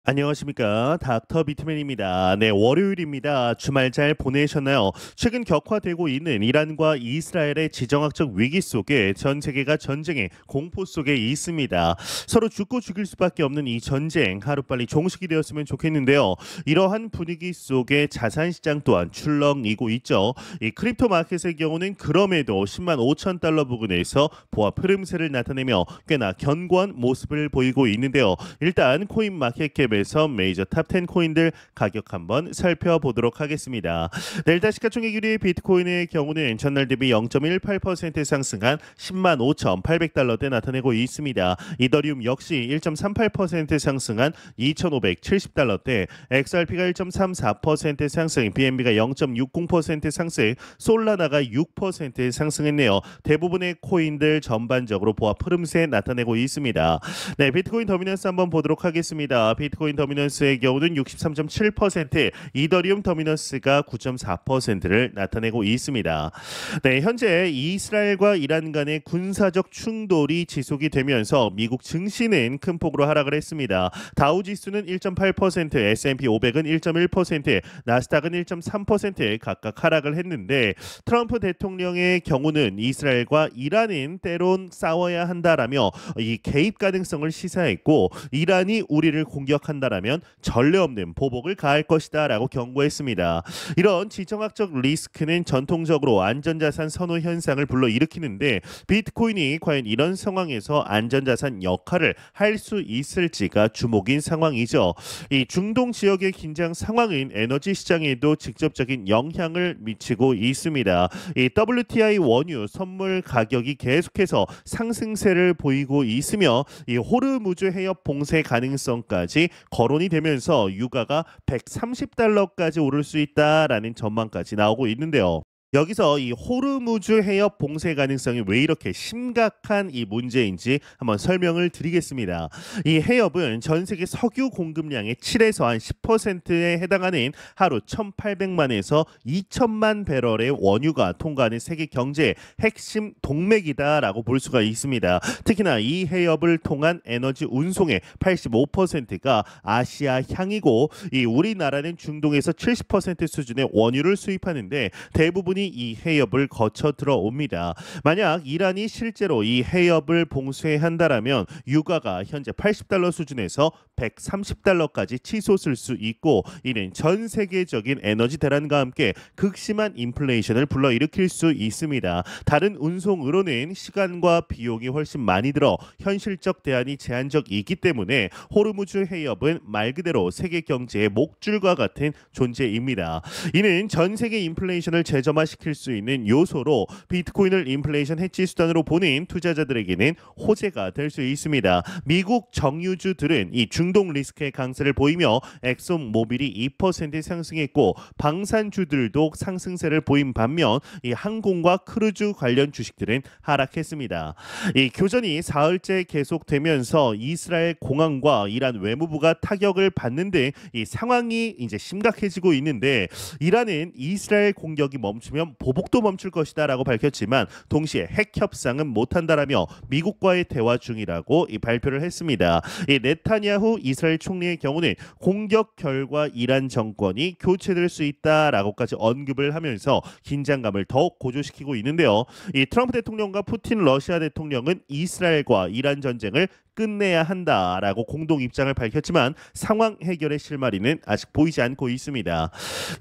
안녕하십니까. 닥터 비트맨입니다. 네, 월요일입니다. 주말 잘 보내셨나요? 최근 격화되고 있는 이란과 이스라엘의 지정학적 위기 속에 전 세계가 전쟁의 공포 속에 있습니다. 서로 죽고 죽일 수밖에 없는 이 전쟁 하루빨리 종식이 되었으면 좋겠는데요. 이러한 분위기 속에 자산 시장 또한 출렁이고 있죠. 이 크립토 마켓의 경우는 그럼에도 10만 5천 달러 부근에서 보합 흐름세를 나타내며 꽤나 견고한 모습을 보이고 있는데요. 일단 코인 마켓캡에서 메이저 탑10 코인들 가격 한번 살펴보도록 하겠습니다. 네, 일단 시가총액 1위 비트코인의 경우는 전날 대비 0.18% 상승한 10만 5,800달러대 나타내고 있습니다. 이더리움 역시 1.38% 상승한 2,570달러대, XRP가 1.34% 상승, BNB가 0.60% 상승, 솔라나가 6% 상승했네요. 대부분의 코인들 전반적으로 보합 흐름세 나타내고 있습니다. 네, 비트코인 더미넌스 한번 보도록 하겠습니다. 비트코인 더미넌스의 경우는 63.7%, 이더리움 더미넌스가 9.4%를 나타내고 있습니다. 네, 현재 이스라엘과 이란 간의 군사적 충돌이 지속이 되면서 미국 증시는 큰 폭으로 하락을 했습니다. 다우 지수는 1.8%, S&P 500은 1.1%, 나스닥은 1.3% 각각 하락을 했는데, 트럼프 대통령의 경우는 이스라엘과 이란은 때론 싸워야 한다라며 이 개입 가능성을 시사했고, 이란이 우리를 공격한다라면 전례 없는 보복을 가할 것이다라고 경고했습니다. 이런 지정학적 리스크는 전통적으로 안전자산 선호 현상을 불러일으키는데, 비트코인이 과연 이런 상황에서 안전자산 역할을 할 수 있을지가 주목인 상황이죠. 이 중동 지역의 긴장 상황은 에너지 시장에도 직접적인 영향을 미치고 있습니다. 이 WTI 원유 선물 가격이 계속해서 상승세를 보이고 있으며, 이 호르무즈 해협 봉쇄 가능성까지 거론이 되면서 유가가 130달러까지 오를 수 있다라는 전망까지 나오고 있는데요. 여기서 이 호르무즈 해협 봉쇄 가능성이 왜 이렇게 심각한 이 문제인지 한번 설명을 드리겠습니다. 이 해협은 전 세계 석유 공급량의 7에서 한 10%에 해당하는 하루 1,800만에서 2천만 배럴의 원유가 통과하는 세계 경제의 핵심 동맥이다라고 볼 수가 있습니다. 특히나 이 해협을 통한 에너지 운송의 85%가 아시아향이고, 이 우리나라는 중동에서 70% 수준의 원유를 수입하는데 대부분이 이 해협을 거쳐 들어옵니다. 만약 이란이 실제로 이 해협을 봉쇄한다라면 유가가 현재 80달러 수준에서 130달러까지 치솟을 수 있고, 이는 전 세계적인 에너지 대란과 함께 극심한 인플레이션을 불러일으킬 수 있습니다. 다른 운송으로는 시간과 비용이 훨씬 많이 들어 현실적 대안이 제한적이기 때문에 호르무즈 해협은 말 그대로 세계 경제의 목줄과 같은 존재입니다. 이는 전 세계 인플레이션을 재점화시킬 수 있는 요소로 비트코인을 인플레이션 해지 수단으로 보는 투자자들에게는 호재가 될 수 있습니다. 미국 정유주들은 이 중동 리스크의 강세를 보이며 엑손 모빌이 2% 상승했고, 방산주들도 상승세를 보인 반면 이 항공과 크루즈 관련 주식들은 하락했습니다. 이 교전이 사흘째 계속되면서 이스라엘 공항과 이란 외무부가 타격을 받는 등 이 상황이 이제 심각해지고 있는데, 이란은 이스라엘 공격이 멈추면 보복도 멈출 것이다라고 밝혔지만 동시에 핵 협상은 못한다라며 미국과의 대화 중이라고 이 발표를 했습니다. 이 네타냐후 이스라엘 총리의 경우는 공격 결과 이란 정권이 교체될 수 있다라고까지 언급을 하면서 긴장감을 더욱 고조시키고 있는데요. 이 트럼프 대통령과 푸틴 러시아 대통령은 이스라엘과 이란 전쟁을 끝내야 한다라고 공동 입장을 밝혔지만 상황 해결의 실마리는 아직 보이지 않고 있습니다.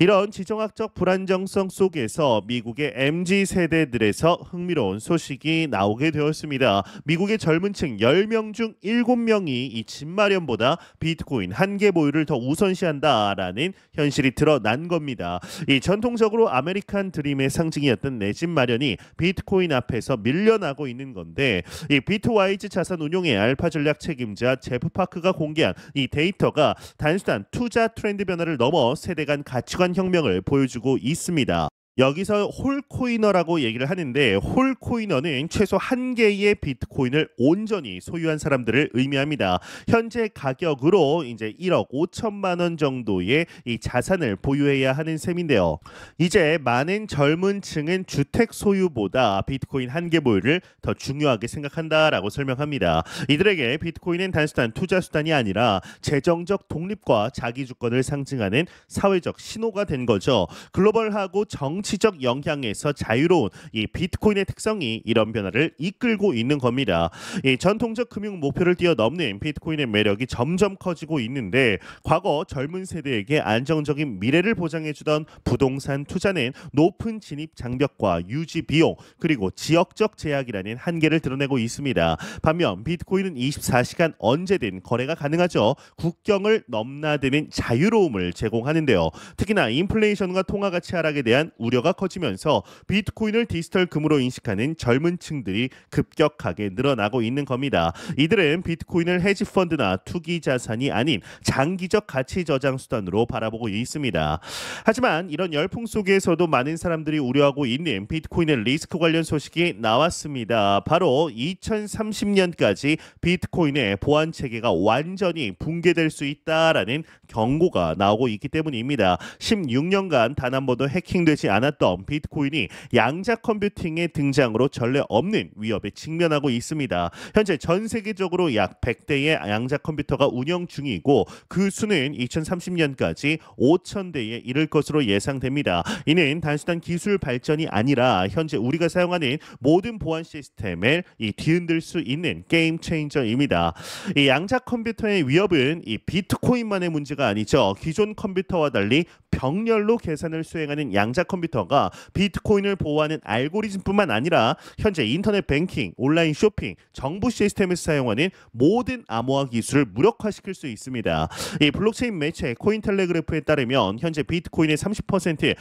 이런 지정학적 불안정성 속에서 미국의 MZ 세대들에서 흥미로운 소식이 나오게 되었습니다. 미국의 젊은 층 10명 중 7명이 이 집 마련보다 비트코인 한 개 보유를 더 우선시한다라는 현실이 드러난 겁니다. 이 전통적으로 아메리칸 드림의 상징이었던 내 집 마련이 비트코인 앞에서 밀려나고 있는 건데, 이 비트와이즈 자산 운용의 알파 전략 책임자 제프 파크가 공개한 이 데이터가 단순한 투자 트렌드 변화를 넘어 세대 간 가치관 혁명을 보여주고 있습니다. 여기서 홀코이너라고 얘기를 하는데 홀코이너는 최소 한 개의 비트코인을 온전히 소유한 사람들을 의미합니다. 현재 가격으로 이제 1억 5천만 원 정도의 이 자산을 보유해야 하는 셈인데요. 이제 많은 젊은 층은 주택 소유보다 비트코인 한 개 보유를 더 중요하게 생각한다라고 설명합니다. 이들에게 비트코인은 단순한 투자 수단이 아니라 재정적 독립과 자기 주권을 상징하는 사회적 신호가 된 거죠. 글로벌하고 정치적 영향에서 자유로운 이 비트코인의 특성이 이런 변화를 이끌고 있는 겁니다. 이 전통적 금융 목표를 뛰어넘는 비트코인의 매력이 점점 커지고 있는데 과거 젊은 세대에게 안정적인 미래를 보장해주던 부동산 투자는 높은 진입 장벽과 유지 비용 그리고 지역적 제약이라는 한계를 드러내고 있습니다. 반면 비트코인은 24시간 언제든 거래가 가능하죠. 국경을 넘나드는 자유로움을 제공하는데요. 특히나 인플레이션과 통화 가치 하락에 대한 우려가 커지면서 비트코인을 디지털 금으로 인식하는 젊은 층들이 급격하게 늘어나고 있는 겁니다. 이들은 비트코인을 헤지펀드나 투기 자산이 아닌 장기적 가치 저장 수단으로 바라보고 있습니다. 하지만 이런 열풍 속에서도 많은 사람들이 우려하고 있는 비트코인의 리스크 관련 소식이 나왔습니다. 바로 2030년까지 비트코인의 보안 체계가 완전히 붕괴될 수 있다라는 경고가 나오고 있기 때문입니다. 16년간 단 한 번도 해킹되지 않았던 비트코인이 양자 컴퓨팅의 등장으로 전례 없는 위협에 직면하고 있습니다. 현재 전 세계적으로 약 100대의 양자 컴퓨터가 운영 중이고 그 수는 2030년까지 5,000대에 이를 것으로 예상됩니다. 이는 단순한 기술 발전이 아니라 현재 우리가 사용하는 모든 보안 시스템을 뒤흔들 수 있는 게임 체인저입니다. 이 양자 컴퓨터의 위협은 이 비트코인만의 문제가 아니죠. 기존 컴퓨터와 달리 병렬로 계산을 수행하는 양자 컴퓨터가 비트코인을 보호하는 알고리즘뿐만 아니라 현재 인터넷 뱅킹, 온라인 쇼핑, 정부 시스템에서 사용하는 모든 암호화 기술을 무력화시킬 수 있습니다. 이 블록체인 매체 코인텔레그래프에 따르면 현재 비트코인의 30%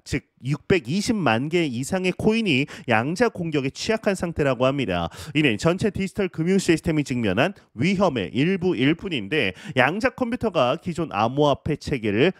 즉 620만 개 이상의 코인이 양자 공격에 취약한 상태라고 합니다. 이는 전체 디지털 금융 시스템이 직면한 위험의 일부일 뿐인데 양자 컴퓨터가 기존 암호 체계를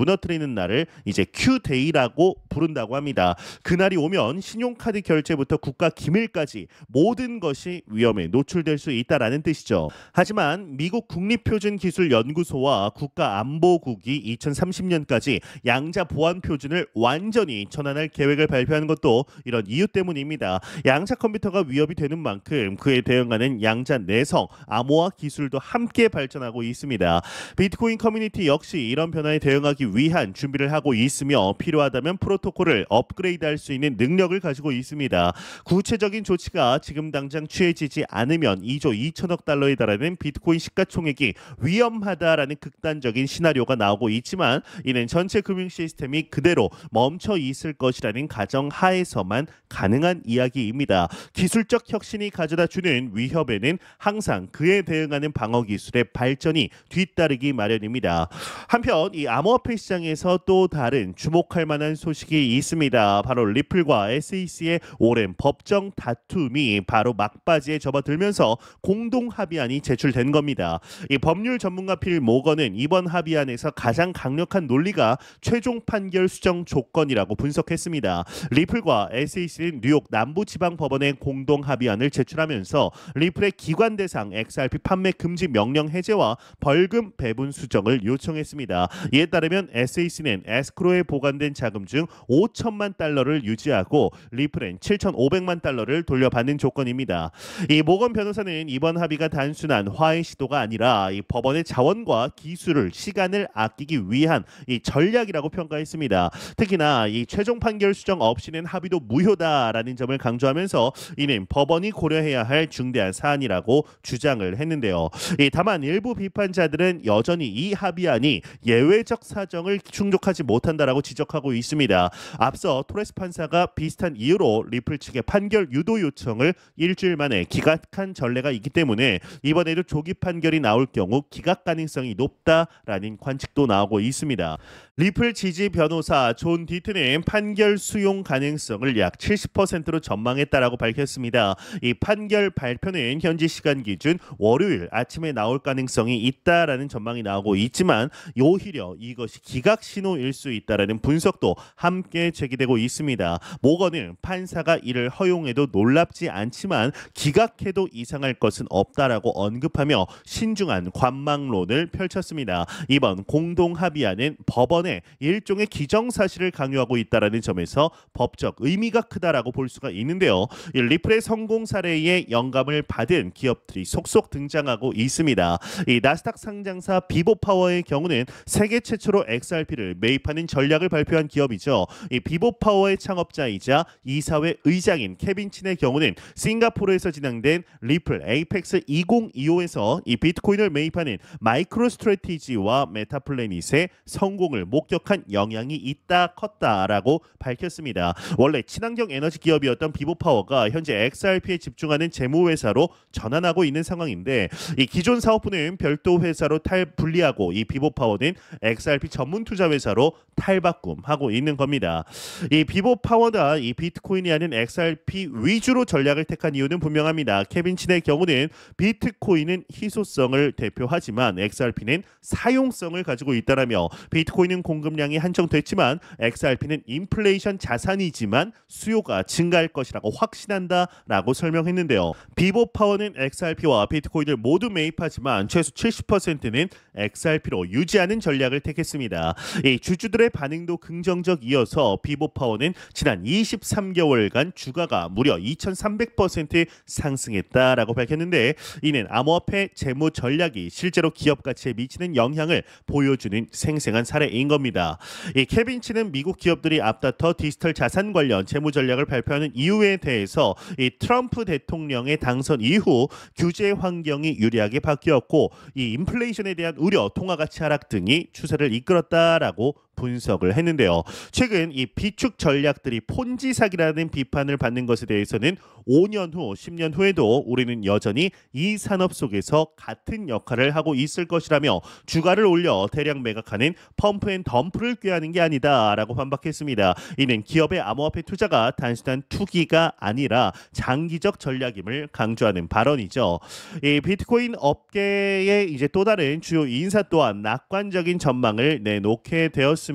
무너뜨리는 날을 이제 Q-데이라고 부른다고 합니다. 그날이 오면 신용카드 결제부터 국가 기밀까지 모든 것이 위험에 노출될 수 있다라는 뜻이죠. 하지만 미국 국립표준기술연구소와 국가안보국이 2030년까지 양자 보안 표준을 완전히 전환할 계획을 발표한 것도 이런 이유 때문입니다. 양자 컴퓨터가 위협이 되는 만큼 그에 대응하는 양자 내성, 암호화 기술도 함께 발전하고 있습니다. 비트코인 커뮤니티 역시 이런 변화에 대응하기 위한 준비를 하고 있으며 필요하다면 프로토콜을 업그레이드할 수 있는 능력을 가지고 있습니다. 구체적인 조치가 지금 당장 취해지지 않으면 2조 2천억 달러에 달하는 비트코인 시가총액이 위험하다라는 극단적인 시나리오가 나오고 있지만 이는 전체 금융 시스템이 그대로 멈춰 있을 것이라는 가정 하에서만 가능한 이야기입니다. 기술적 혁신이 가져다 주는 위협에는 항상 그에 대응하는 방어 기술의 발전이 뒤따르기 마련입니다. 한편 이 암호화폐 시장에서 또 다른 주목할 만한 소식이 있습니다. 바로 리플과 SEC의 오랜 법정 다툼이 바로 막바지에 접어들면서 공동 합의안이 제출된 겁니다. 이 법률 전문가 필 모건은 이번 합의안에서 가장 강력한 논리가 최종 판결 수정 조건이라고 분석했습니다. 리플과 SEC는 뉴욕 남부지방법원에 공동 합의안을 제출하면서 리플의 기관 대상 XRP 판매 금지 명령 해제와 벌금 배분 수정을 요청했습니다. 이에 따르면 SEC는 에스크로에 보관된 자금 중 5천만 달러를 유지하고 리플은 7,500만 달러를 돌려받는 조건입니다. 이 모건 변호사는 이번 합의가 단순한 화해 시도가 아니라 이 법원의 자원과 기술을 시간을 아끼기 위한 이 전략이라고 평가했습니다. 특히나 이 최종 판결 수정 없이는 합의도 무효다라는 점을 강조하면서 이는 법원이 고려해야 할 중대한 사안이라고 주장을 했는데요. 다만 일부 비판자들은 여전히 이 합의안이 예외적 사정을 충족하지 못한다라고 지적하고 있습니다. 앞서 토레스 판사가 비슷한 이유로 리플 측의 판결 유도 요청을 일주일 만에 기각한 전례가 있기 때문에 이번에도 조기 판결이 나올 경우 기각 가능성이 높다라는 관측도 나오고 있습니다. 리플 지지 변호사 존 디트는 판결 수용 가능성을 약 70%로 전망했다라고 밝혔습니다. 이 판결 발표는 현지 시간 기준 월요일 아침에 나올 가능성이 있다라는 전망이 나오고 있지만 오히려 이것이 기각 신호일 수 있다라는 분석도 함께 제기되고 있습니다. 모건은 판사가 이를 허용해도 놀랍지 않지만 기각해도 이상할 것은 없다라고 언급하며 신중한 관망론을 펼쳤습니다. 이번 공동 합의안은 법원의 일종의 기정사실을 강요하고 있다라는 점에서 법적 의미가 크다라고 볼 수가 있는데요. 이 리플의 성공 사례에 영감을 받은 기업들이 속속 등장하고 있습니다. 이 나스닥 상장사 비보파워의 경우는 세계 최초로 XRP를 매입하는 전략을 발표한 기업이죠. 이 비보파워의 창업자이자 이사회 의장인 케빈 친의 경우는 싱가포르에서 진행된 리플 에이펙스 2025에서 이 비트코인을 매입하는 마이크로스트래티지와 메타플래닛의 성공을 목격한 영향이 있다 컸다라고 밝혔습니다. 원래 친환경 에너지 기업이었던 비보파워가 현재 XRP에 집중하는 재무회사로 전환하고 있는 상황인데 이 기존 사업부는 별도 회사로 분리하고 이 비보파워는 XRP 전문 투자 회사로 탈바꿈하고 있는 겁니다. 이 비보파워나 이 비트코인이 아닌 XRP 위주로 전략을 택한 이유는 분명합니다. 케빈 친의 경우는 비트코인은 희소성을 대표하지만 XRP는 사용성을 가지고 있다라며 비트코인은 공급량이 한정됐지만 XRP는 인플레이션 자산이지만 수요가 증가할 것이라고 확신한다라고 설명했는데요. 비보파워는 XRP와 비트코인을 모두 매입하지만 최소 70%는 XRP로 유지하는 전략을 택했습니다. 이 주주들의 반응도 긍정적이어서 비보파워는 지난 23개월간 주가가 무려 2300% 상승했다라고 밝혔는데 이는 암호화폐 재무 전략이 실제로 기업 가치에 미치는 영향을 보여주는 생생한 사례인 겁니다. 이 케빈 친은 미국 기업들이 앞다퉈 디지털 자산 관련 재무 전략을 발표하는 이유에 대해서 이 트럼프 대통령의 당선 이후 규제 환경이 유리하게 바뀌었고 이 인플레이션에 대한 우려, 통화 가치 하락 등이 추세를 이끌었다라고 분석을 했는데요. 최근 이 비축 전략들이 폰지 사기라는 비판을 받는 것에 대해서는 5년 후, 10년 후에도 우리는 여전히 이 산업 속에서 같은 역할을 하고 있을 것이라며 주가를 올려 대량 매각하는 펌프 앤 덤프를 꾀하는 게 아니다라고 반박했습니다. 이는 기업의 암호화폐 투자가 단순한 투기가 아니라 장기적 전략임을 강조하는 발언이죠. 이 비트코인 업계의 이제 또 다른 주요 인사 또한 낙관적인 전망을 내놓게 되었습니다.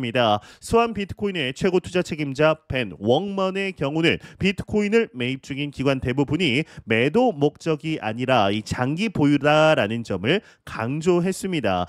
스완 비트코인의 최고 투자 책임자 벤 웡먼의 경우는 비트코인을 매입 중인 기관 대부분이 매도 목적이 아니라 이 장기 보유다라는 점을 강조했습니다.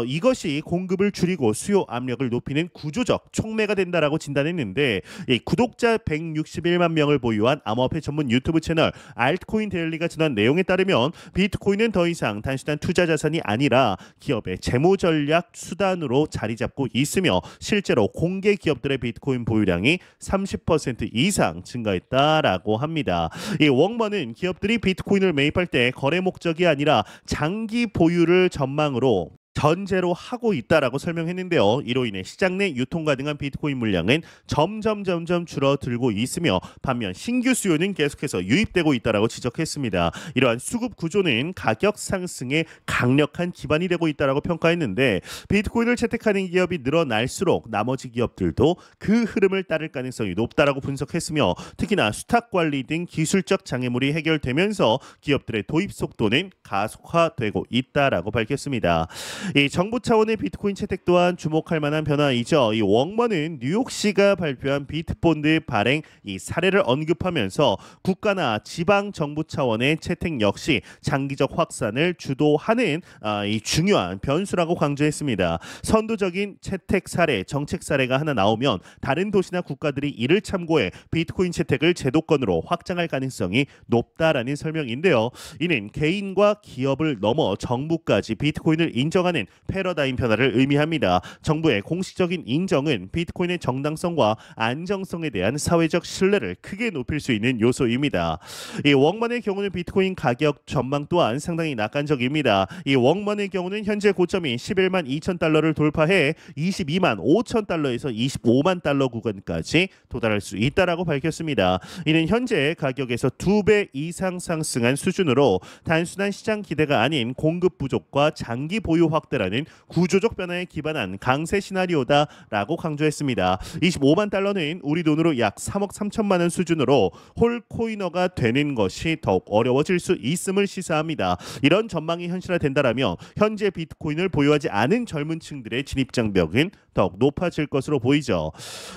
이것이 공급을 줄이고 수요 압력을 높이는 구조적 촉매가 된다라고 진단했는데 이 구독자 161만 명을 보유한 암호화폐 전문 유튜브 채널 알트코인 데일리가 전한 내용에 따르면 비트코인은 더 이상 단순한 투자 자산이 아니라 기업의 재무 전략 수단으로 자리 잡고 있으며 실제로 공개 기업들의 비트코인 보유량이 30% 이상 증가했다라고 합니다. 이 웡먼은 기업들이 비트코인을 매입할 때 거래 목적이 아니라 장기 보유를 전망으로 전제로 하고 있다라고 설명했는데요. 이로 인해 시장 내 유통 가능한 비트코인 물량은 점점 줄어들고 있으며 반면 신규 수요는 계속해서 유입되고 있다라고 지적했습니다. 이러한 수급 구조는 가격 상승에 강력한 기반이 되고 있다라고 평가했는데 비트코인을 채택하는 기업이 늘어날수록 나머지 기업들도 그 흐름을 따를 가능성이 높다라고 분석했으며 특히나 수탁 관리 등 기술적 장애물이 해결되면서 기업들의 도입 속도는 가속화되고 있다라고 밝혔습니다. 이 정부 차원의 비트코인 채택 또한 주목할 만한 변화이죠. 이 웡먼은 뉴욕시가 발표한 비트본드 발행 이 사례를 언급하면서 국가나 지방 정부 차원의 채택 역시 장기적 확산을 주도하는 이 중요한 변수라고 강조했습니다. 선도적인 채택 사례, 정책 사례가 하나 나오면 다른 도시나 국가들이 이를 참고해 비트코인 채택을 제도권으로 확장할 가능성이 높다라는 설명인데요. 이는 개인과 기업을 넘어 정부까지 비트코인을 인정하는 패러다임 변화를 의미합니다. 정부의 공식적인 인정은 비트코인의 정당성과 안정성에 대한 사회적 신뢰를 크게 높일 수 있는 요소입니다. 이 웡먼의 경우는 비트코인 가격 전망 또한 상당히 낙관적입니다. 이 웡먼의 경우는 현재 고점이 11만 2천 달러를 돌파해 22만 5천 달러에서 25만 달러 구간까지 도달할 수 있다라고 밝혔습니다. 이는 현재 가격에서 2배 이상 상승한 수준으로 단순한 시장 기대가 아닌 공급 부족과 장기 보유 확대라는 구조적 변화에 기반한 강세 시나리오다라고 강조했습니다. 25만 달러는 우리 돈으로 약 3억 3천만 원 수준으로 홀코이너가 되는 것이 더욱 어려워질 수 있음을 시사합니다. 이런 전망이 현실화된다라면 현재 비트코인을 보유하지 않은 젊은 층들의 진입 장벽은 더욱 높아질 것으로 보이죠.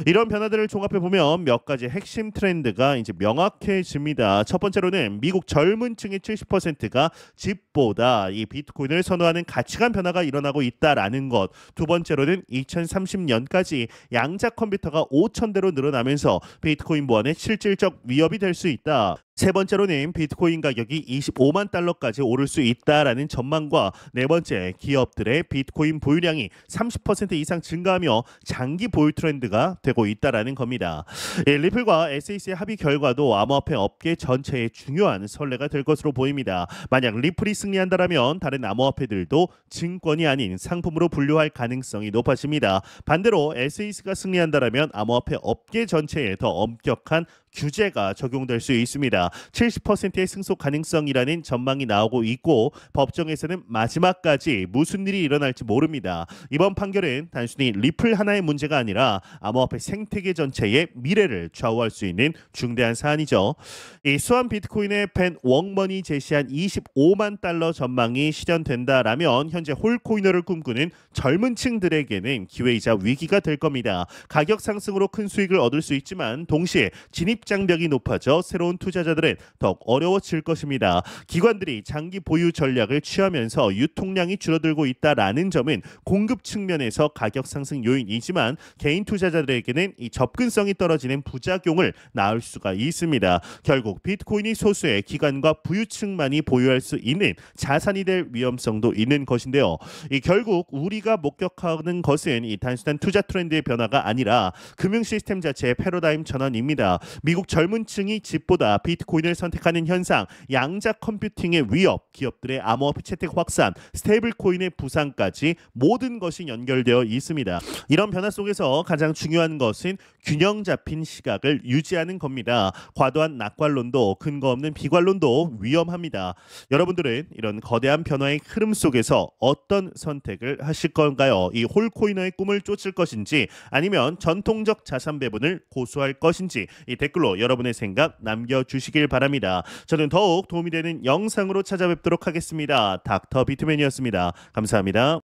이런 변화들을 종합해 보면 몇 가지 핵심 트렌드가 이제 명확해집니다. 첫 번째로는 미국 젊은 층의 70%가 집보다 이 비트코인을 선호하는 가치관 변화가 일어나고 있다라는 것. 두 번째로는 2030년까지 양자 컴퓨터가 5,000대로 늘어나면서 비트코인 보안의 실질적 위협이 될 수 있다. 세 번째로는 비트코인 가격이 25만 달러까지 오를 수 있다라는 전망과 네 번째, 기업들의 비트코인 보유량이 30% 이상 증가하며 장기 보유 트렌드가 되고 있다라는 겁니다. 리플과 SEC의 합의 결과도 암호화폐 업계 전체의 중요한 선례가 될 것으로 보입니다. 만약 리플이 승리한다면 다른 암호화폐들도 증권이 아닌 상품으로 분류할 가능성이 높아집니다. 반대로 SEC가 승리한다면 암호화폐 업계 전체에 더 엄격한 규제가 적용될 수 있습니다. 70%의 승소 가능성이라는 전망이 나오고 있고 법정에서는 마지막까지 무슨 일이 일어날지 모릅니다. 이번 판결은 단순히 리플 하나의 문제가 아니라 암호화폐 생태계 전체의 미래를 좌우할 수 있는 중대한 사안이죠. 이 수완 비트코인의 벤 웡먼이 제시한 25만 달러 전망이 실현된다라면 현재 홀코이너를 꿈꾸는 젊은 층들에게는 기회이자 위기가 될 겁니다. 가격 상승으로 큰 수익을 얻을 수 있지만 동시에 진입 장벽이 높아져 새로운 투자자들은 더욱 어려워질 것입니다. 기관들이 장기 보유 전략을 취하면서 유통량이 줄어들고 있다라는 점은 공급 측면에서 가격 상승 요인이지만 개인 투자자들에게는 이 접근성이 떨어지는 부작용을 낳을 수가 있습니다. 결국 비트코인이 소수의 기관과 부유층만이 보유할 수 있는 자산이 될 위험성도 있는 것인데요. 이 결국 우리가 목격하는 것은 이 단순한 투자 트렌드의 변화가 아니라 금융 시스템 자체의 패러다임 전환입니다. 미국 젊은 층이 집보다 비트코인을 선택하는 현상, 양자 컴퓨팅의 위협, 기업들의 암호화폐 채택 확산, 스테이블 코인의 부상까지 모든 것이 연결되어 있습니다. 이런 변화 속에서 가장 중요한 것은 균형 잡힌 시각을 유지하는 겁니다. 과도한 낙관론도 근거 없는 비관론도 위험합니다. 여러분들은 이런 거대한 변화의 흐름 속에서 어떤 선택을 하실 건가요? 이 홀코이너의 꿈을 쫓을 것인지 아니면 전통적 자산 배분을 고수할 것인지 이 댓글로 여러분의 생각 남겨주시길 바랍니다. 저는 더욱 도움이 되는 영상으로 찾아뵙도록 하겠습니다. 닥터 비트맨이었습니다. 감사합니다.